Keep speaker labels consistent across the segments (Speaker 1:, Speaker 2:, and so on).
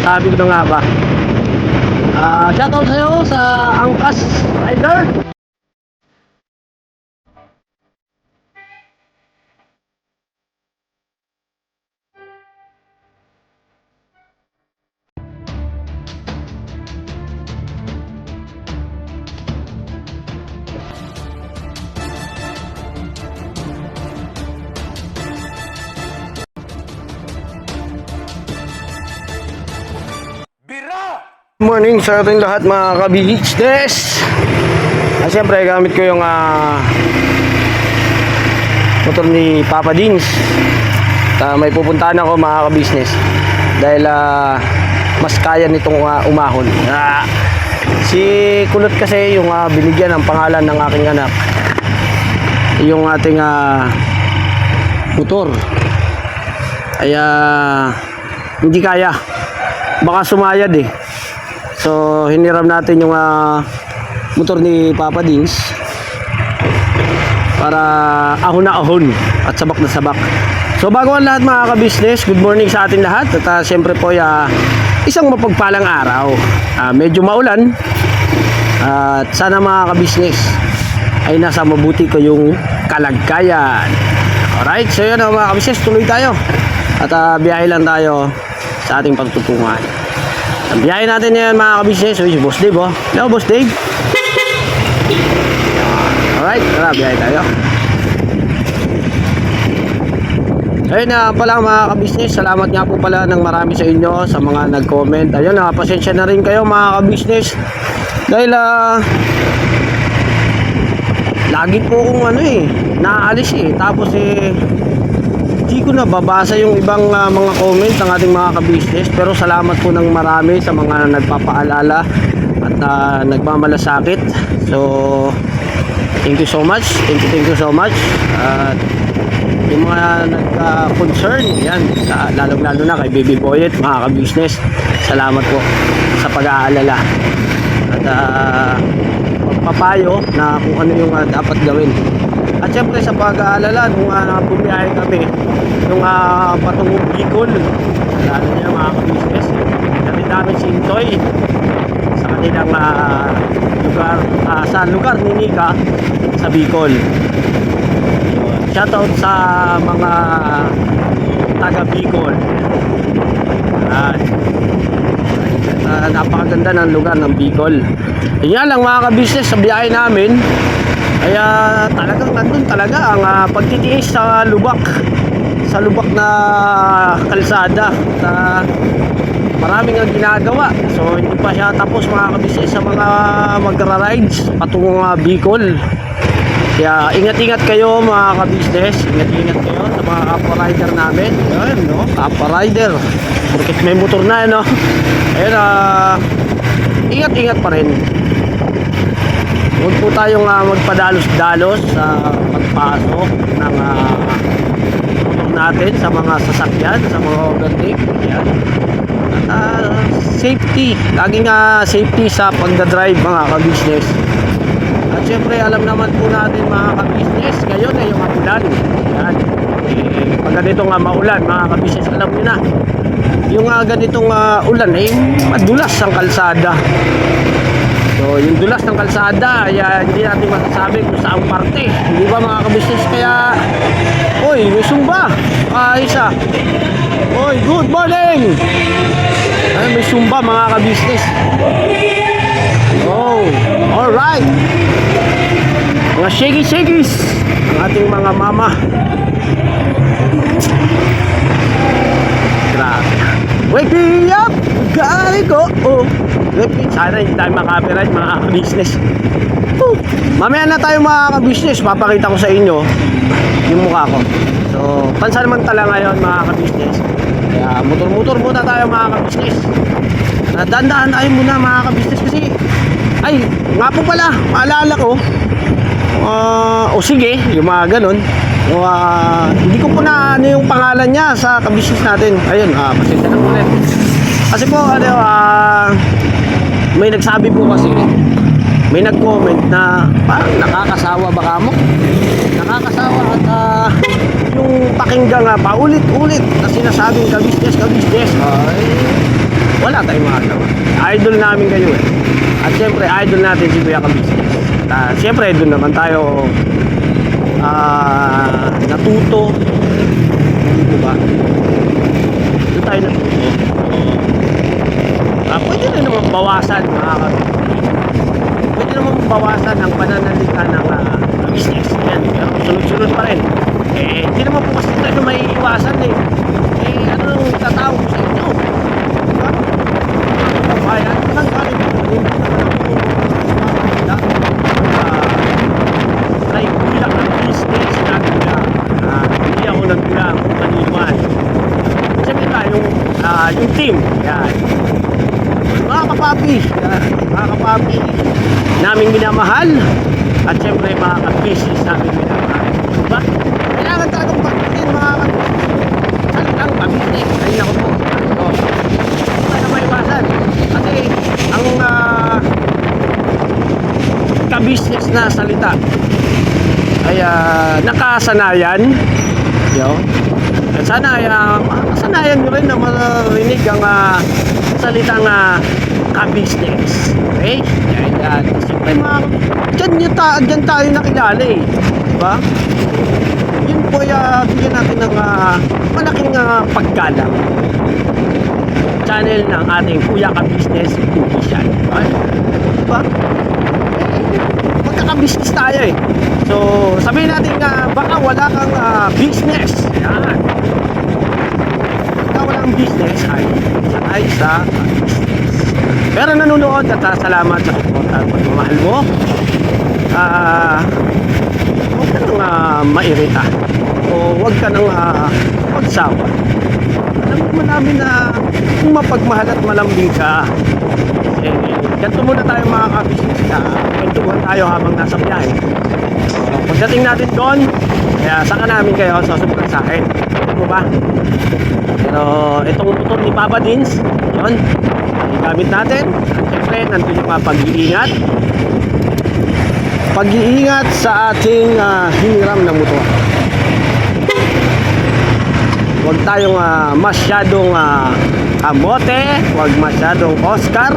Speaker 1: Sabi ko na nga ba. Shoutout sa'yo sa Angkas Rider. Good morning sa ating lahat mga ka-business. Siyempre gamit ko yung motor ni Papa Dins. May pupuntahan ako mga ka-business dahil mas kaya nitong umahon. Si Kulot kasi yung binigyan ng pangalan ng aking anak, yung ating motor ay hindi kaya, baka sumayad eh. So hiniram natin yung motor ni Papa Dins para ahon na ahon at sabak na sabak. So bago ang lahat mga ka-business, good morning sa ating lahat. At siyempre po isang mapagpalang araw. Medyo maulan at sana mga ka-business ay nasa mabuti ko yung kalagayan. Alright, so yun mga ka-business, tuloy tayo at biyahe lang tayo sa ating pagtutungan. Ang biyahe natin ngayon mga ka-business, si Boss Dave. Hello Boss Dave. Alright, tara biyahe tayo. Ayun na pala mga ka-business, salamat nga po pala ng marami sa inyo sa mga nag-comment. Ayun, pasensya na rin kayo mga ka-business dahil lagi po akong naalis tapos hindi ko nababasa yung ibang mga comment ng ating mga ka-business, pero salamat po ng marami sa mga nagpapaalala at nagmamalasakit. So thank you so much, thank you so much. At yung mga nagka-concern yan, lalong-lalo na kay Baby Boyet mga ka-business, salamat po sa pag-aalala at pagpapayo na kung ano yung dapat gawin. At syempre sa pag-aalala nung bumiyahe kami nung patungong Bicol, lalo niya mga ka-business, dami si Intoy sa kanilang lugar, sa lugar ni Nika sa Bicol. Shoutout sa mga taga Bicol. Napakaganda ng lugar ng Bicol. Yan lang mga ka-business, sa biyahe namin kaya talagang nandun talaga ang pagtitiis sa lubak na kalsada. Maraming ang ginagawa, so hindi pa siya tapos mga ka-business sa mga magra-rides patungong Bicol. Kaya ingat-ingat kayo mga ka-business, ingat-ingat kayo sa mga kapwa rider namin. Ayun, no? Kapwa rider, porque may motor na no? Ayun, ingat-ingat pa rin. Huwag po tayong magpadalos-dalos sa pagpasok ng motor natin sa mga sasakyan, sa mga overtake. Yan. At safety, laging safety sa pagdadrive mga ka-business. At syempre alam naman po natin mga ka-business, ngayon ay yung ulan. Yan. Pag ganitong maulan mga ka-business, alam nyo na, yung ganitong ulan ay madulas ang kalsada. So yung dulas ng kalsada ay hindi natin masasabi kung saan parte, hindi ba mga ka-business? Kaya oy, may sumba isa. Oy, good morning. May sumba mga ka-business. Oh, alright. Mga shaky-shakies ang ating mga mama. Grabe. Wake me up, gari ko. Sana hindi tayo makapiright mga ka-business. Mamaya na tayo mga ka-business, papakita ko sa inyo yung mukha ko. So pansamantala ngayon mga ka-business, kaya motor-motor muna tayo mga ka-business. Dandaan tayo muna mga ka-business kasi ay nga po pala, maalala ko sige, yung mga ganun. Hindi ko po na ano yung pangalan niya sa ka-business natin. Ayun, pasensya na ulit. Kasi po may nagsabi po kasi, may nag-comment na parang nakakasawa ba kamo? Nakakasawa at yung pakinggan paulit-ulit na sinasabing ka-business. Ay, wala tayong magagawa. Idol namin kayo eh. At syempre, idol natin si Kuya Ka-Business. Syempre, doon naman tayo natuto. Hindi ba? Doon tayo natuto. Pwede na naman bawasan mga ka-business. Pwede naman bawasan ang pananalita ng business. Yan, pero sunod-sunod pa rin. Hindi naman po kasi tayo may iwasan eh. Anong tatawag sa inyo? Diba? Mga kabayan, isang kali po, hindi naman ako ay kulang ang business na kuya. Hindi ako nagkulang kung maniwan. Sabi ka, yung team, yan. Mga kapapi, yan. Mga kapapi namin minamahal. At syempre mga ka-business namin minamahal. Diba? Kailangan talagang pagkakin mga salitang ka-business. Ayun ako po. Hindi na maiwasan. Kasi ang ka-business na salita ay nakasanayan. Sana ay kasanayan nyo rin na marinig ang salitang ka-business. Okay? Yan. Siyempre mga dyan tayo nakilala eh. Diba? Yun po bigyan natin ng malaking paggalang. Channel ng ating Kuya Ka-Business Official. Diba? Magkaka-business tayo eh. So, sabihin natin baka wala kang business. Yan. Baka walang business ay sanay sa business. Pero nanonood at salamat sa support at pagmamahal mo. Huwag ka nang mairita o huwag ka nang magsawa. Alam mo namin na kung mapagmahal at malambing ka, ganito muna tayo mga ka-business na kwentuhan tayo habang nasa biyahe. Pagdating natin doon, kaya saka namin kayo susunod sa akin. Ano ba? Pero itong motor ni Papa Dins, yun, gamit natin. At syempre, nandun yung pag-iingat. Pag-iingat sa ating hiniram na motor. Huwag tayong masyadong kamote, huwag masyadong Oscar.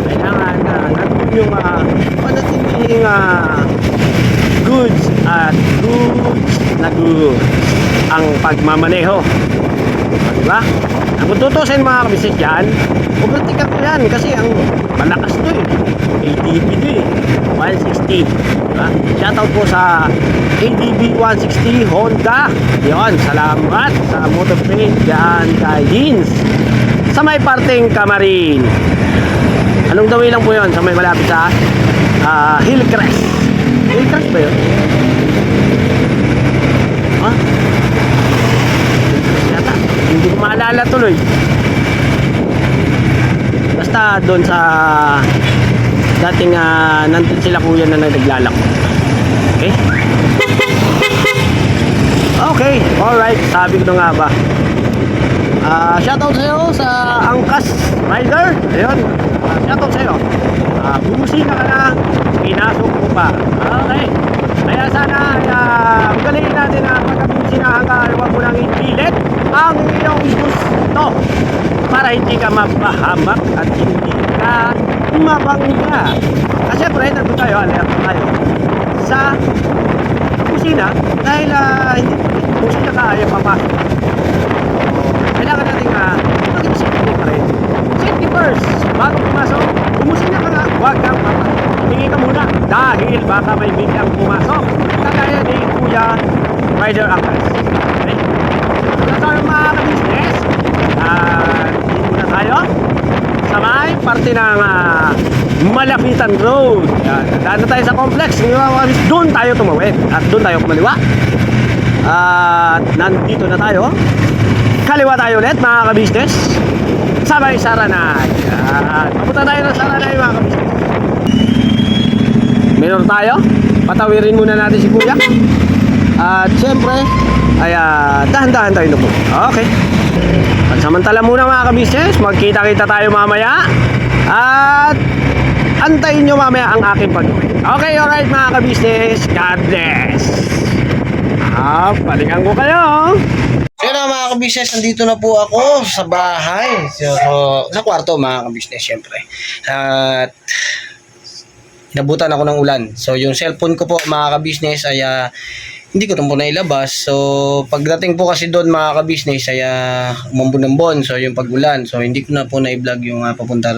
Speaker 1: Kailangan nandun yung panatiling goods at goods na goods ang pagmamaneho. Diba? Kung tutusin mga kabisnes dyan, pubertika ko yan kasi ang malakas to eh. ADB to eh. 160. Diba? Shoutout po sa ADB 160 Honda. Yun, salamat sa motorpaint dyan kay Dins. Sa may parting Camarin. Anong dawi lang po yun? Sa may malapit sa Hillcrest. Hillcrest ba yun? Ha? Yata. Hindi ko maalala tuloy. Basta doon sa dating nandun sila kuya na naglalako. Okay? Okay, alright. Sabi ko na nga ba. Shoutout sa'yo sa Angkas Rider. Ayun. Shoutout sa'yo. Bumusina ka na. Pinasok mo pa. Okay. Kaya sana magalingin natin na pagkabumusinahan ka, huwag mo nang ipilit ang iyong gusto para hindi ka mapahamak at hindi ka mabangga. Kasi syempre, nandun tayo, alert tayo sa kusina dahil hindi kusina ka ayaw papasok. Kailangan natin maging safety pa rin. Safety first. Bago pumasok, bumusina ka nga, huwag kang papasok. Tingin ka muna dahil baka may biglang pumasok. Kagaya ni Kuya Rider Angkas. Okay? So tayo mga ka-business. Hindi muna tayo sa may parte ng Malapitan Road. Yan. Daan na tayo sa complex. Doon tayo tumawid. At doon tayo kumaliwa. At nandito na tayo. Kaliwa tayo ulit mga ka-business. Sabay Saranay. Yan. Papunta tayo ng Saranay mga ka-business. Minor tayo. Patawirin muna natin si Kuya. At syempre ay dahan-dahan tayo na po. Okay. Pansamantala muna mga ka-business. Magkita-kita tayo mamaya. At antayin nyo mamaya ang aking pag-uwi. Okay, alright mga ka-business. God bless. Balikan ko kayo.
Speaker 2: Ayun na mga ka-business, nandito na po ako sa bahay. So, sa kwarto mga ka-business, syempre. At inabutan ako ng ulan. So, yung cellphone ko po mga ka-business ay hindi ko ito muna ilabas. So, pagdating po kasi doon mga ka-business ay umambon-ambon. So, yung pag-ulan. So, hindi ko na po na-vlog yung pagpunta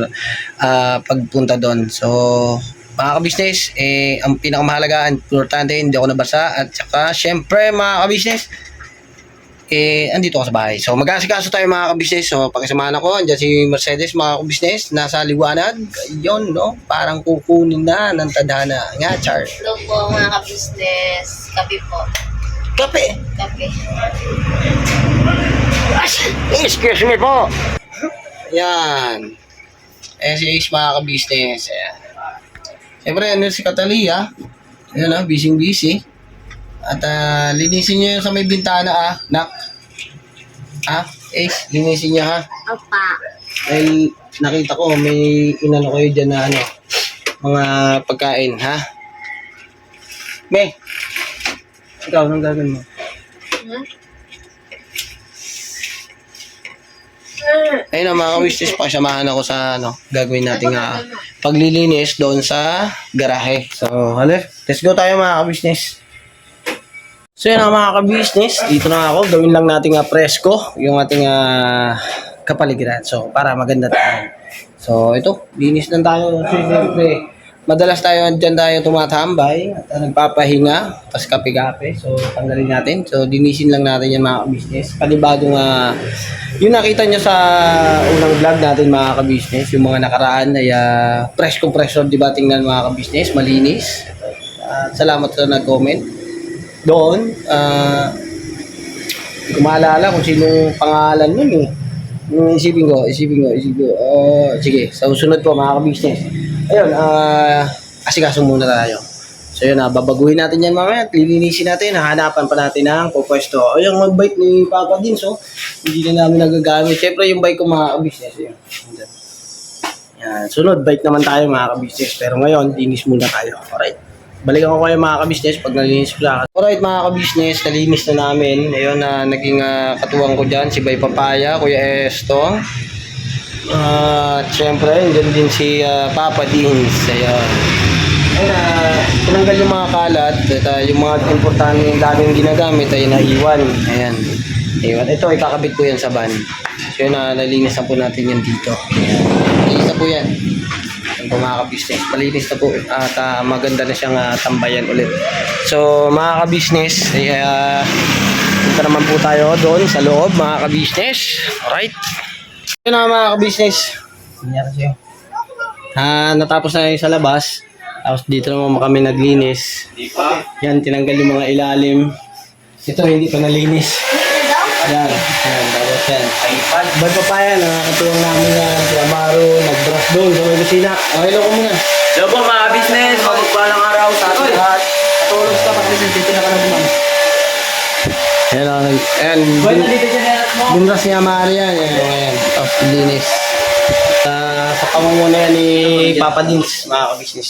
Speaker 2: doon. So, mga ka-business, ang pinakamahalaga, importante, hindi ako nabasa. At saka, syempre mga ka-business, andito ako sa bahay. So, mag-aasikaso tayo mga ka-business. So, pakisamahan ako. Andiyan si Mercedes mga ka-business. Nasa liwanag. Yun, no? Parang kukunin na ng tadhana. Nga, Char.
Speaker 3: Hello po mga ka-business. Kape po.
Speaker 2: Kape.
Speaker 3: Kape.
Speaker 2: Excuse me po. Yan. Si Ace mga ka-business. Ayan. Siyempre, ano si Catalia. Ayan na, busy. At linisin nyo yung sa may bintana nak. Ace, linisin nyo ha.
Speaker 3: Opa.
Speaker 2: Dahil nakita ko may inano kayo dyan na mga pagkain ha. May, ikaw, anong gagawin mo? Ayun na mga ka-business, pasamahan ako sa gagawin natin paglilinis doon sa garahe. So, let's go tayo mga ka-business. So yun mga ka-business, dito na ako, gawin lang natin presko yung ating kapaligiran. So para maganda tayo. So ito, linis lang tayo. So, siyempre, madalas tayo dyan tayo tumatambay at nagpapahinga, tapos kape-kape. So tanggalin natin. So dinisin lang natin yan mga ka-business. Panibagong yung nakita nyo sa unang vlog natin mga ka-business, yung mga nakaraan ay presko-presko, di ba tingnan mga ka-business, malinis. Salamat sa nag-comment. Doon, hindi ko maalala kung sinong pangalan nun Isipin ko. Sige, sa susunod po mga ka-business. Ayun, asikaso muna tayo. So yun, babaguhin natin yan mamaya at lilinisin natin, hahanapan pa natin ng pupwesto. O yung bike ni Papa din, so hindi na namin nagagamit. Siyempre yung bike ko mga ka-business. Yan, sunod, bike naman tayo mga ka-business. Pero ngayon, linis muna tayo. Alright. Balikan ko kayo mga ka-business pag nalinis ko lang. Alright mga ka-business, nalinis na namin. Ayun na naging katuwang ko dyan, si Bay Papaya, Kuya Estong. At syempre, andyan din si Papa Dins. Ayun. Ayun tinanggal yung mga kalat. At yung mga importante yung daming ginagamit ay naiwan. Ayan. Ayun. Ito, ikakabit ko yan sa van. So yun nalinis na po natin yan dito. Ayan. Nalinis na po yan. Mga ka-business, malinis na po at maganda na siyang tambayan ulit. So mga ka-business, punta naman po tayo doon sa loob mga ka-business. Alright. Yun na mga ka-business. Natapos na yung sa labas. Tapos dito naman kami naglinis. Yan, tinanggal yung mga ilalim. Ito hindi pa nalinis. Yan, tapos yan. Ba't pa pa yan, nakakatuwang namin si Amaro, nag-brush doon sa may kusina. Hello ko muna.
Speaker 4: Hello po mga business, magpalang araw sa ating lahat. Tulog ka pag-business, dito na ka na naman.
Speaker 2: Ayan,
Speaker 4: Buwan na dito dyan mo.
Speaker 2: binras ni Amaro yan. Ayan, tapos linis. Sa pamumuna yan ni Papa Dins, mga ka-business.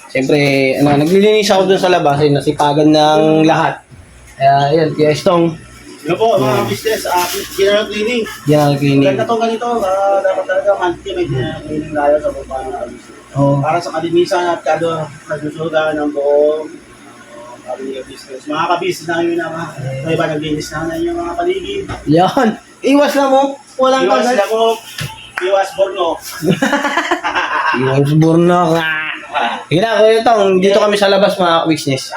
Speaker 2: Siyempre, naglilinis ako doon sa labas, nasipagan ng lahat. Ayan, Kuya Estong.
Speaker 5: Ano po, mga business, general cleaning.
Speaker 2: General cleaning.
Speaker 5: Maganda itong ganito, dapat talaga monthly may cleaning tayo sa baba ng business. Para sa kalinisan at nagsusuga ng buong business. Mga ka-business na ngayon naman, may iba naglinis na yung mga paligid.
Speaker 2: Yan. Iwas na mo. Walang
Speaker 5: Iwas
Speaker 2: kagat.
Speaker 5: na po, iwas borno.
Speaker 2: Iwas burno nga. Sige na, Kuya Tong. Dito kami sa labas mga business.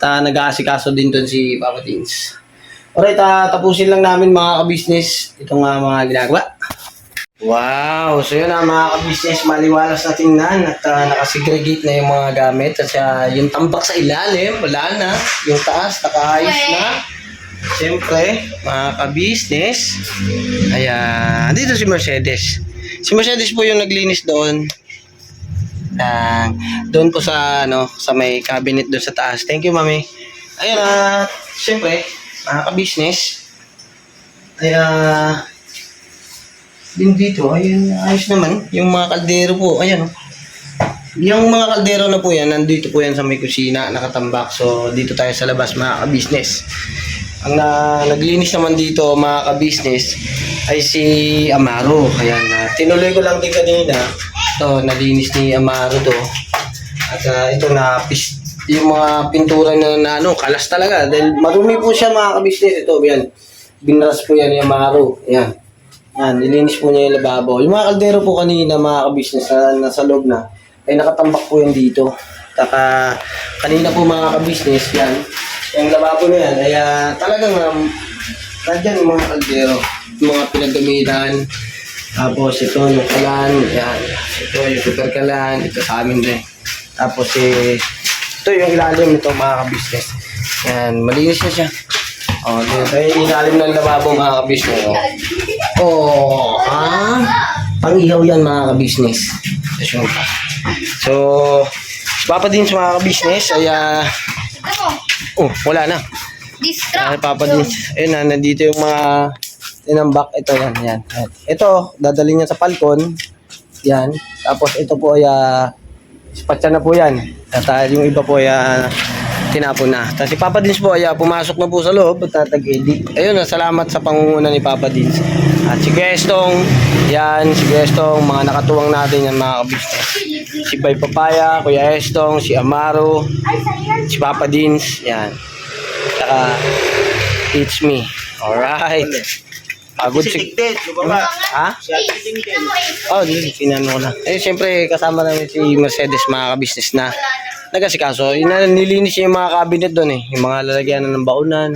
Speaker 2: Nag-aasikaso din doon si Papa Tins. Alright, tapusin lang namin mga ka-business itong mga ginagawa. Wow! So yun mga ka-business, maliwalas na tingnan at nakasegregate na yung mga gamit. At yung tambak sa ilalim, wala na. Yung taas, nakaayos na. Siyempre, mga ka-business, ayan, dito si Mercedes. Si Mercedes po yung naglinis doon. Doon po sa may cabinet doon sa taas. Thank you, Mami. Ayun, siyempre, mga ka-business, ay din dito, ayun, ayos naman. Yung mga kaldero po, ayan yung mga kaldero na po yan, nandito po yan sa may kusina, nakatambak. So, dito tayo sa labas mga ka-business. Ang naglinis naman dito mga ka-business ay si Amaro. Ayan, tinuloy ko lang din kanina. Ito, nalinis ni Amaro to. At ito yung mga pintura na ano, kalas talaga. Dahil marumi po siya mga ka-business. Ito, yan. Binras po yan ni Amaro. Ayan. Yan, nilinis po niya yung lababo. Yung mga kaldero po kanina mga ka-business na nasa loob na, ay nakatambak po yan dito. Kanina po mga ka-business, yan. Yung lababo na yan, ay talagang nandyan yung mga kaldero. Yung mga pinagamitan. Tapos ito yung kalan, yan. Ito yung super kalan, ito sa amin din. Tapos ito yung ilalim nito mga ka-business. Yan, malinis na siya. Oh, dito yung ilalim ng lababo mga ka-business. Oh, pang-ihaw yan mga ka-business. So, Papa din sa mga ka-business ay wala na.
Speaker 3: Distract.
Speaker 2: Papa din. Ayun na, nandito yung mga tinambak. Ito yan. Ito, dadalhin niya sa palkon. Yan. Tapos ito po ay spatcha na po yan. At yung iba po ay tinapon na. Tapos si Papa Dins po ay pumasok na po sa loob at tatag-edit. Ayun, salamat sa pangunguna ni Papa Dins. At si Gestong, yan, si Gestong, mga nakatuwang natin yan mga ka-business. Si Bay Papaya, Kuya Estong, si Amaro, si Papa Dins, yan. Saka, it's me. Alright. Good
Speaker 5: Si Tigdet, lumaba.
Speaker 2: Ha?
Speaker 5: Si Ate Tigdet.
Speaker 2: Oh, sinano ko na. Siyempre, kasama namin si Mercedes, mga ka-business na nagasikaso. Nilinis niya yung mga cabinet doon eh. Yung mga lalagyan ng baunan.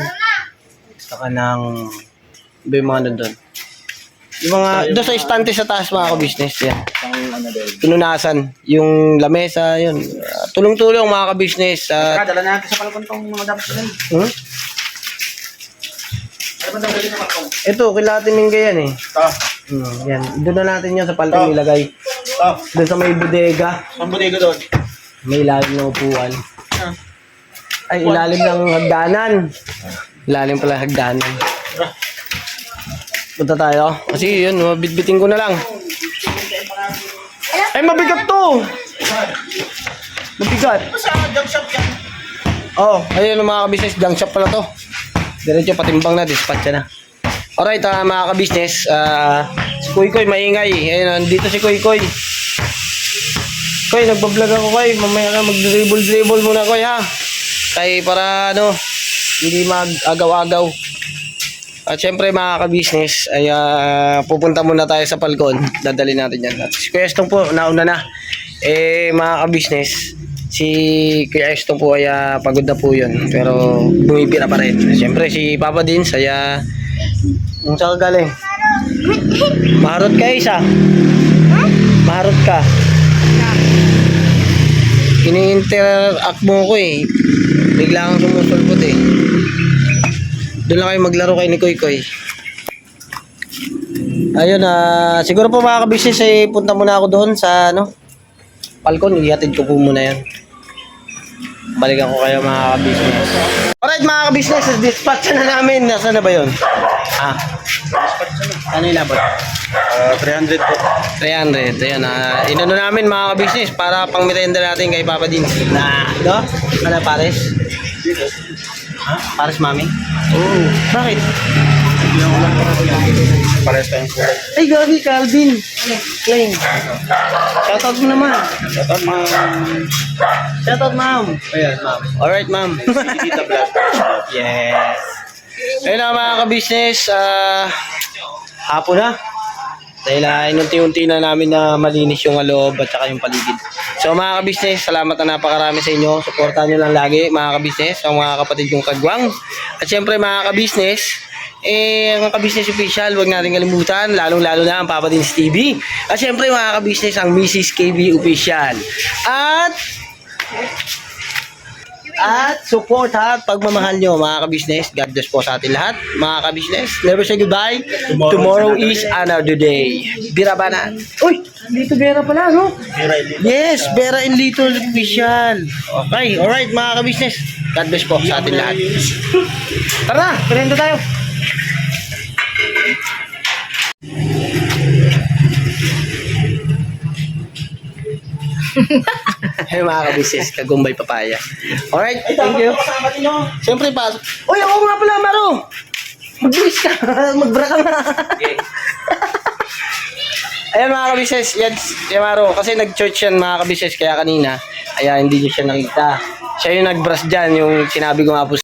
Speaker 2: Saka ng... Iba yung mga doon. Yung mga... Doon sa estante sa taas, mga ka-business. Yan. Pinunasan. Yung lamesa, yun. Tulong-tulong, mga ka-business.
Speaker 4: Dala natin sa palkon tong mga dapat sila. Ano ba daw galing na palkon?
Speaker 2: Ito, kila Timingga yan eh. Yan. Doon na natin yan sa palkon nilagay. Doon sa may bodega.
Speaker 5: Ang bodega doon.
Speaker 2: May ilalim ng upuan. Ay, ilalim ng hagdanan. Ilalim pala hagdanan. Punta tayo. Kasi yun, mabitbitin ko na lang. Ay, mabigat to! Mabigat.
Speaker 5: Sa junk shop yan.
Speaker 2: Oh, ayun mga ka-business. Junk shop pala to. Diretso patimbang na, dispatch na. Alright, mga ka-business. Si Kuy Kuy, maingay. Ayun, dito si Kuy Kuy. Koy, nagbablog ako koy. Mamaya ka mag-dribble muna koy ha. Kay para hindi mag-agaw-agaw. At syempre mga ka-business ay pupunta muna tayo sa palkon. Dadali natin yan. At si Kuya Estong po, nauna na. Mga ka-business, si Kuya Estong po ay pagod na po yun. Pero bumibira pa rin. Syempre si Papa Dins ay kung saan ka galing? Maharot ka isa. Maharot ka. Ini-interact mo ko eh. Bigla kang sumusulpot eh. Doon lang kayo maglaro kay ni Koy Koy. Ayun, siguro po mga ka-business punta muna ako doon sa palkon. Ihatid ko po muna yan. Balikan ko kayo mga ka-business. Alright mga ka-business, dispatch na namin. Nasaan na ba yun? Ano yung labot?
Speaker 5: 300 po.
Speaker 2: 300. Ayan, inano namin mga ka-business para pang merienda natin kay Papa Dins. Ano, pares? Pares, mami? Oh, bakit?
Speaker 5: Pares tayong kulay.
Speaker 2: Ay, gabi, Calvin. Klein. Shoutout mo naman.
Speaker 5: Shoutout
Speaker 2: Shoutout, ma'am.
Speaker 5: Ayan, ma'am.
Speaker 2: Alright, ma'am.
Speaker 5: Kita vlog.
Speaker 2: Yes. Ayun na mga ka-business, hapon na. Dahil inunti-unti na namin na malinis yung loob at saka yung paligid. So mga ka-business, salamat na napakarami sa inyo. Suportahan nyo lang lagi mga ka-business, ang mga kapatid yung kagwang. At syempre mga ka-business, ang ka-business official, huwag natin kalimutan, lalong-lalo na ang Papa Dins TV. At syempre mga ka-business, ang Mrs. KB official. At support at pagmamahal nyo mga ka-business. God bless po sa atin lahat. Mga ka-business, never say goodbye. Tomorrow is another day. Bira ba na? Uy, dito Bera pala, no? Yes, Bera and Little official. Okay, alright mga ka-business. God bless po sa atin lahat. Tara, pinendo tayo. Ayun mga kabisnes, kagumbay papaya. Alright,
Speaker 5: Ay,
Speaker 2: thank
Speaker 5: dapat
Speaker 2: you.
Speaker 5: kasama din nyo.
Speaker 2: Siyempre, pasok. Uy, ako nga pala, Maro! Mag-bilis ka. Mag-bra ka na. Ayan mga kabisnes, yan, Maro. Kasi nag-church yan mga kabisnes, kaya kanina, kaya hindi nyo siya nakita. Siya yung nag-brush dyan, yung sinabi ko nga po.